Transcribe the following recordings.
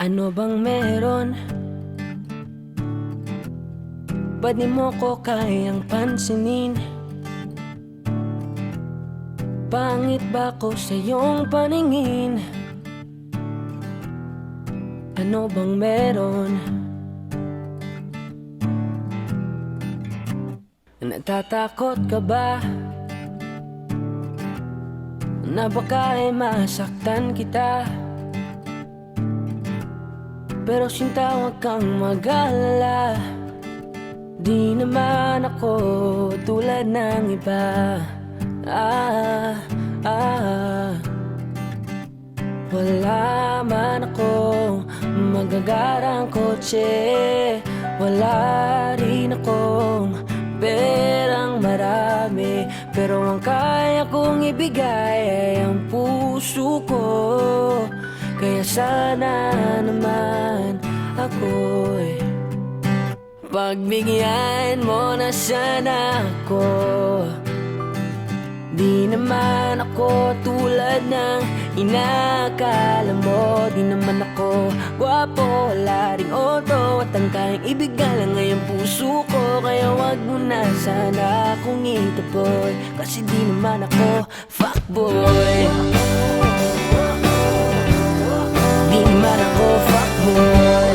Ano bang meron? Ba't di mo ko kayang pansinin? Pangit ba ko sa iyong paningin? Ano bang meron? Natatakot ka ba na baka ay masaktan kita? Pero sinta, huwag kang mag-alala. Di naman ako tulad ng iba. Wala man akong magagarang kotse, wala rin akong perang marami, pero ang kaya kong ibigay ay ang puso ko. Kaya sana naman ako'y pagbigyan mo na sana ako. Di naman ako tulad ng inakala mo. Di naman ako gwapo, wala ring auto, at ang kayang ibigay lang ay ang puso ko. Kaya wag mo na sana akong itaboy, kasi di naman ako fuckboy. Di naman ako fuckboy.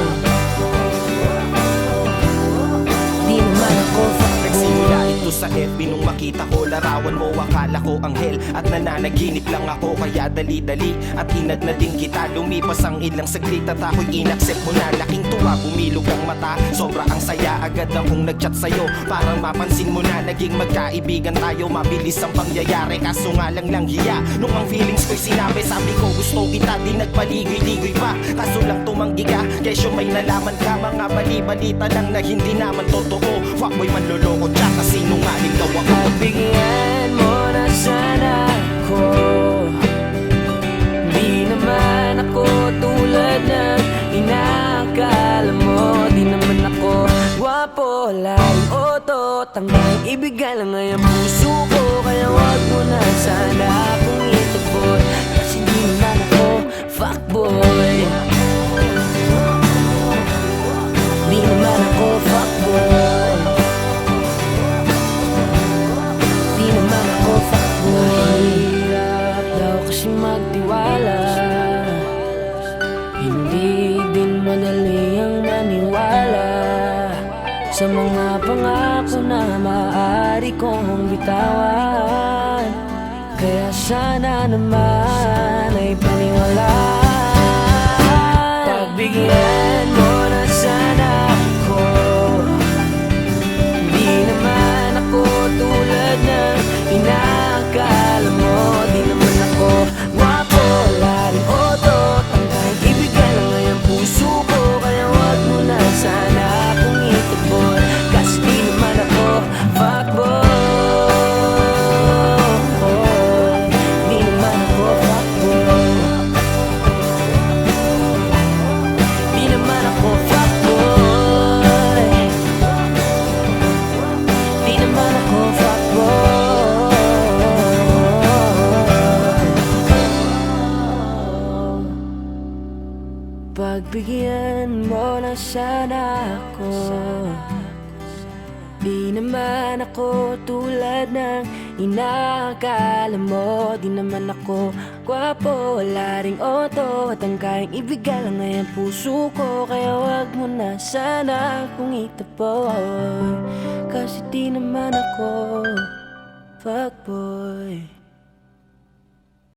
Di naman ako fuckboy. Nagsimula ito sa FB nung makita ko larawan mo, akala ko anghel at nananaginip lang ako. Kaya dali-dali at inad na din kita. Lumipas ang ilang saglit at ako'y inaccept mo na. Laking tuwa, bumilog ang mata, sobra ang saya. Agad akong nagchat sa'yo, parang mapansin mo na naging magkaibigan tayo. Mabilis ang pangyayari, kaso nga lang hiya. Nung ang feelings ko'y sinabi, sabi ko gusto kita, di nagpaligoy-ligoy pa. Kaso lang tumanggi ka, kesyo may nalaman ka. Mga bali-balita lang na hindi naman totoo. Fuckboy man loloko, tsaka sinungaling daw ako. Pagbigyan mo na sana ako. Di naman ako tulad ng inakala mo. Di naman ako gwapo, laing auto, tanging ibigay lang ay ang puso ko. Kaya wag mo na sana akong itaboy, kasi di naman ako fuckboy. Di naman ako fuckboy. Di naman ako fuckboy. Hirap daw kasi magtiwala, hindi din madali ang maniwala sa mga pangako na maaari kong bitawan. Kaya sana naman ay paniwalaan. Pagbigyan mo na sana ako. Di naman ako tulad ng inakala mo. Di naman ako gwapo, laring auto, tangkang ibigay lang ay ang puso ko. Kaya wag mo na sana akong itaboy, kasi di naman ako fuckboy. Di naman ako fuckboy. Di naman ako fuckboy. Di naman ako fuckboy. Pagbigyan mo na sana ako. Di naman ako tulad ng inakala mo. Di naman ako gwapo, wala ring auto, at ang kayang ibigay lang ay ang puso ko. Kaya wag mo na sana akong itaboy, kasi di naman ako fuckboy.